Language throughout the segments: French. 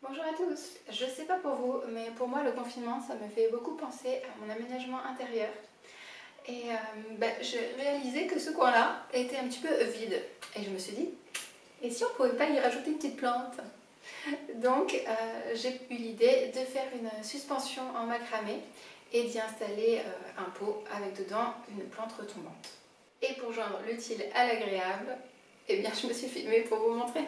Bonjour à tous, je sais pas pour vous, mais pour moi le confinement ça me fait beaucoup penser à mon aménagement intérieur. Et j'ai réalisé que ce coin-là était un petit peu vide. Et je me suis dit, et si on pouvait pas y rajouter une petite plante? Donc j'ai eu l'idée de faire une suspension en macramé et d'y installer un pot avec dedans une plante retombante. Et pour joindre l'utile à l'agréable, eh bien je me suis filmée pour vous montrer.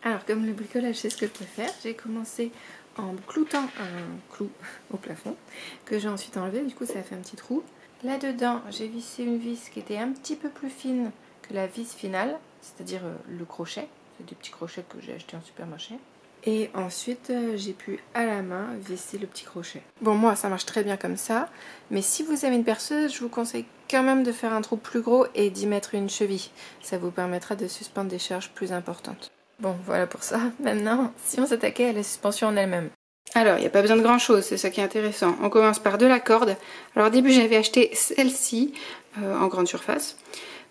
Alors comme le bricolage c'est ce que je préfère, j'ai commencé en cloutant un clou au plafond que j'ai ensuite enlevé, du coup ça a fait un petit trou. Là-dedans j'ai vissé une vis qui était un petit peu plus fine que la vis finale, c'est-à-dire le crochet, c'est des petits crochets que j'ai achetés en supermarché. Et ensuite j'ai pu à la main visser le petit crochet. Bon moi ça marche très bien comme ça, mais si vous avez une perceuse, je vous conseille quand même de faire un trou plus gros et d'y mettre une cheville. Ça vous permettra de suspendre des charges plus importantes. Bon, voilà pour ça. Maintenant, si on s'attaquait à la suspension en elle-même. Alors, il n'y a pas besoin de grand chose, c'est ça qui est intéressant. On commence par de la corde. Alors au début, j'avais acheté celle-ci en grande surface,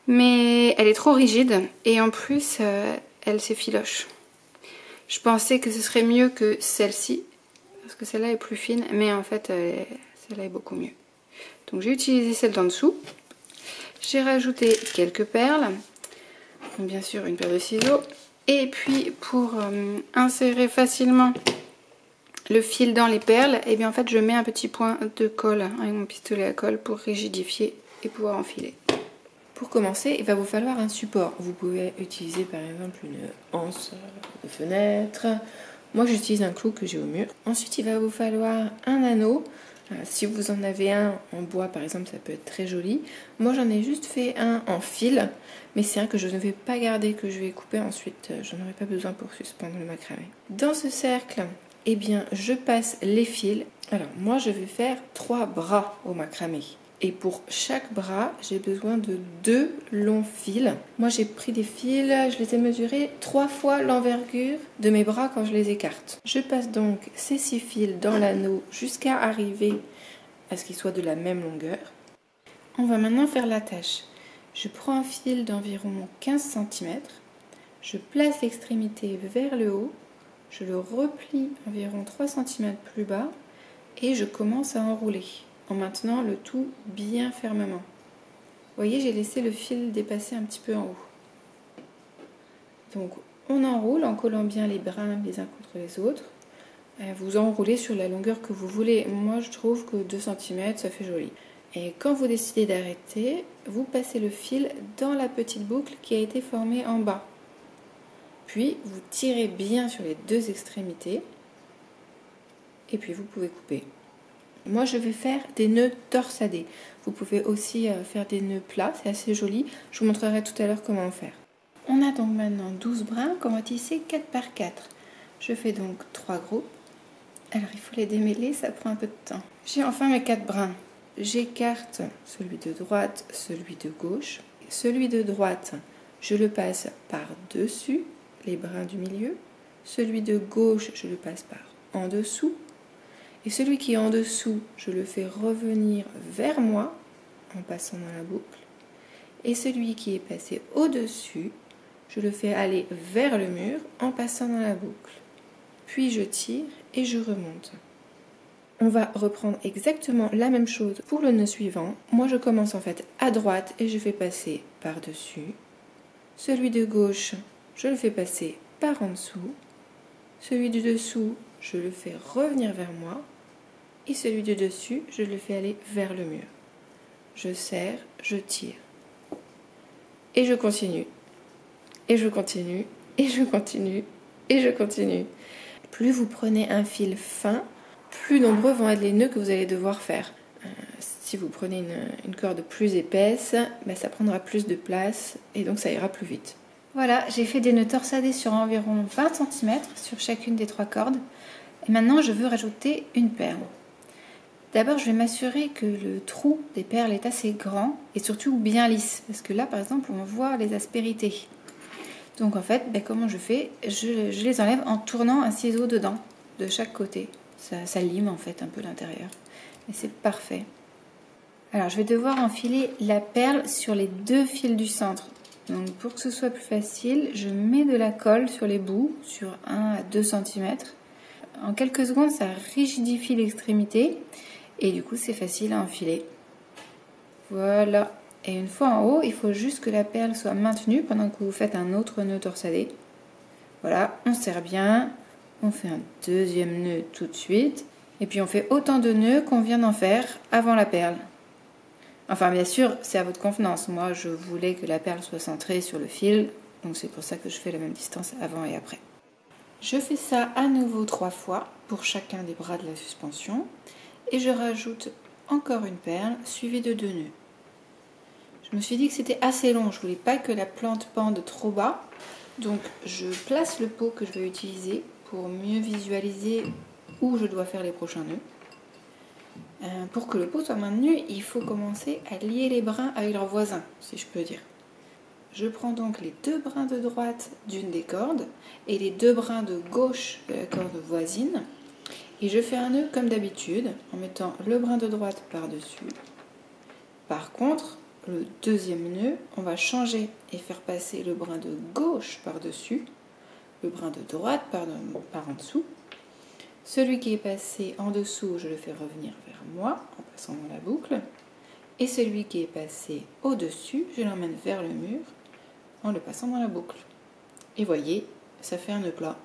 mais elle est trop rigide et en plus, elle s'effiloche. Je pensais que ce serait mieux que celle-ci, parce que celle-là est plus fine, mais en fait, celle-là est beaucoup mieux. Donc j'ai utilisé celle d'en dessous. J'ai rajouté quelques perles, bien sûr une paire de ciseaux. Et puis pour insérer facilement le fil dans les perles, et bien en fait je mets un petit point de colle avec mon pistolet à colle pour rigidifier et pouvoir enfiler. Pour commencer, il va vous falloir un support. Vous pouvez utiliser par exemple une anse de fenêtre. Moi j'utilise un clou que j'ai au mur. Ensuite il va vous falloir un anneau. Si vous en avez un en bois par exemple, ça peut être très joli. Moi j'en ai juste fait un en fil, mais c'est un que je ne vais pas garder, que je vais couper ensuite. J'en aurai pas besoin pour suspendre le macramé. Dans ce cercle, eh bien, je passe les fils. Alors moi je vais faire 3 bras au macramé. Et pour chaque bras, j'ai besoin de 2 longs fils. Moi j'ai pris des fils, je les ai mesurés 3 fois l'envergure de mes bras quand je les écarte. Je passe donc ces 6 fils dans l'anneau jusqu'à arriver à ce qu'ils soient de la même longueur. On va maintenant faire l'attache. Je prends un fil d'environ 15 cm, je place l'extrémité vers le haut, je le replie environ 3 cm plus bas et je commence à enrouler en maintenant le tout bien fermement. Vous voyez, j'ai laissé le fil dépasser un petit peu en haut. Donc on enroule en collant bien les brins les uns contre les autres. Vous enroulez sur la longueur que vous voulez. Moi je trouve que 2 cm ça fait joli. Et quand vous décidez d'arrêter, vous passez le fil dans la petite boucle qui a été formée en bas. Puis vous tirez bien sur les 2 extrémités et puis vous pouvez couper. Moi je vais faire des nœuds torsadés. Vous pouvez aussi faire des nœuds plats, c'est assez joli. Je vous montrerai tout à l'heure comment faire. On a donc maintenant 12 brins qu'on va tisser 4 par 4. Je fais donc 3 groupes. Alors il faut les démêler, ça prend un peu de temps. J'ai enfin mes 4 brins. J'écarte celui de droite, celui de gauche. Celui de droite, je le passe par-dessus les brins du milieu. Celui de gauche, je le passe par en dessous. Et celui qui est en dessous, je le fais revenir vers moi en passant dans la boucle. Et celui qui est passé au-dessus, je le fais aller vers le mur en passant dans la boucle. Puis je tire et je remonte. On va reprendre exactement la même chose pour le nœud suivant. Moi je commence en fait à droite et je fais passer par-dessus. Celui de gauche, je le fais passer par en dessous. Celui du dessous, je le fais revenir vers moi. Et celui de dessus, je le fais aller vers le mur. Je serre, je tire. Et je continue. Et je continue. Et je continue. Et je continue. Plus vous prenez un fil fin, plus nombreux vont être les nœuds que vous allez devoir faire. Si vous prenez une corde plus épaisse, ça prendra plus de place et donc ça ira plus vite. Voilà, j'ai fait des nœuds torsadés sur environ 20 cm sur chacune des 3 cordes. Et maintenant, je veux rajouter une perle. D'abord, je vais m'assurer que le trou des perles est assez grand et surtout bien lisse. Parce que là, par exemple, on voit les aspérités. Donc en fait, comment je fais? Je les enlève en tournant un ciseau dedans, de chaque côté. Ça lime en fait un peu l'intérieur. Et c'est parfait. Alors je vais devoir enfiler la perle sur les deux fils du centre. Donc pour que ce soit plus facile, je mets de la colle sur les bouts, sur 1 à 2 cm. En quelques secondes, ça rigidifie l'extrémité et du coup c'est facile à enfiler. Voilà. Et une fois en haut, il faut juste que la perle soit maintenue pendant que vous faites un autre nœud torsadé. Voilà, on serre bien. On fait un deuxième nœud tout de suite. Et puis on fait autant de nœuds qu'on vient d'en faire avant la perle. Enfin bien sûr, c'est à votre convenance. Moi, je voulais que la perle soit centrée sur le fil. Donc c'est pour ça que je fais la même distance avant et après. Je fais ça à nouveau 3 fois pour chacun des bras de la suspension. Et je rajoute encore une perle suivie de 2 nœuds. Je me suis dit que c'était assez long, je voulais pas que la plante pende trop bas. Donc je place le pot que je vais utiliser pour mieux visualiser où je dois faire les prochains nœuds. Pour que le pot soit maintenu, il faut commencer à lier les brins avec leurs voisins, si je peux dire. Je prends donc les 2 brins de droite d'une des cordes et les 2 brins de gauche de la corde voisine. Et je fais un nœud comme d'habitude en mettant le brin de droite par-dessus. Par contre, le deuxième nœud, on va changer et faire passer le brin de gauche par-dessus, le brin de droite par en dessous. Celui qui est passé en dessous, je le fais revenir vers moi en passant dans la boucle. Et celui qui est passé au-dessus, je l'emmène vers le mur en le passant dans la boucle. Et voyez, ça fait un nœud plat.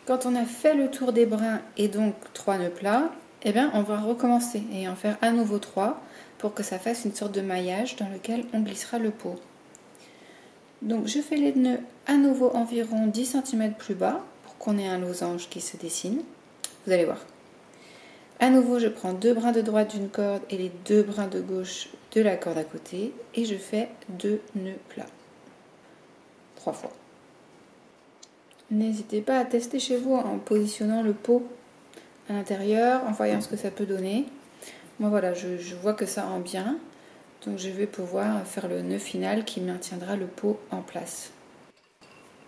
Quand on a fait le tour des brins et donc 3 nœuds plats, eh bien, on va recommencer et en faire à nouveau 3 pour que ça fasse une sorte de maillage dans lequel on glissera le pot. Donc je fais les nœuds à nouveau environ 10 cm plus bas pour qu'on ait un losange qui se dessine. Vous allez voir. À nouveau, je prends 2 brins de droite d'une corde et les 2 brins de gauche de la corde à côté et je fais 2 nœuds plats. 3 fois. N'hésitez pas à tester chez vous en positionnant le pot à l'intérieur, en voyant ce que ça peut donner. Moi voilà, je vois que ça rend bien, donc je vais pouvoir faire le nœud final qui maintiendra le pot en place.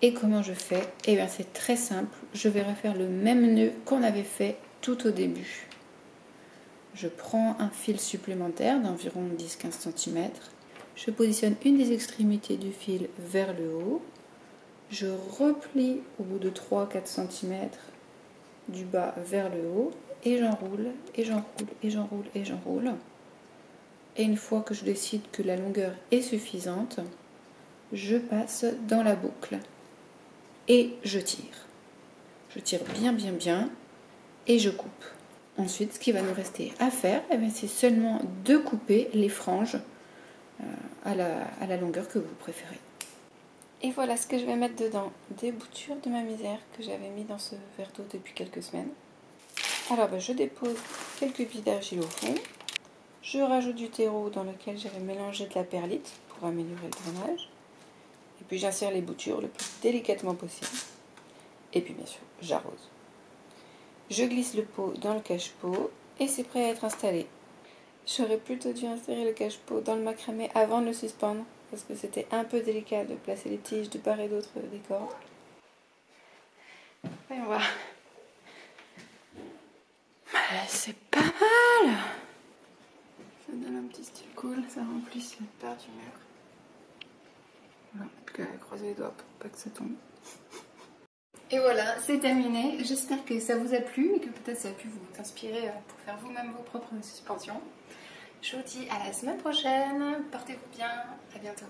Et comment je fais? Eh bien c'est très simple, je vais refaire le même nœud qu'on avait fait tout au début. Je prends un fil supplémentaire d'environ 10-15 cm, je positionne une des extrémités du fil vers le haut, je replie au bout de 3-4 cm du bas vers le haut, et j'enroule, et j'enroule, et j'enroule, et j'enroule. Et une fois que je décide que la longueur est suffisante, je passe dans la boucle et je tire. Je tire bien, bien, bien et je coupe. Ensuite, ce qui va nous rester à faire, c'est seulement de couper les franges à la longueur que vous préférez. Et voilà ce que je vais mettre dedans, des boutures de ma misère que j'avais mis dans ce verre d'eau depuis quelques semaines. Alors je dépose quelques billes d'argile au fond, je rajoute du terreau dans lequel j'avais mélangé de la perlite pour améliorer le drainage, et puis j'insère les boutures le plus délicatement possible, et puis bien sûr j'arrose. Je glisse le pot dans le cache-pot et c'est prêt à être installé. J'aurais plutôt dû insérer le cache-pot dans le macramé avant de le suspendre, parce que c'était un peu délicat de placer les tiges de part et d'autre des cordes. Voyons voir. C'est pas mal! Ça donne un petit style cool, ça remplit la part du mur. Voilà, en tout cas, croisez les doigts pour pas que ça tombe. Et voilà, c'est terminé. J'espère que ça vous a plu et que peut-être ça a pu vous inspirer pour faire vous-même vos propres suspensions. Je vous dis à la semaine prochaine. Portez-vous bien. À bientôt.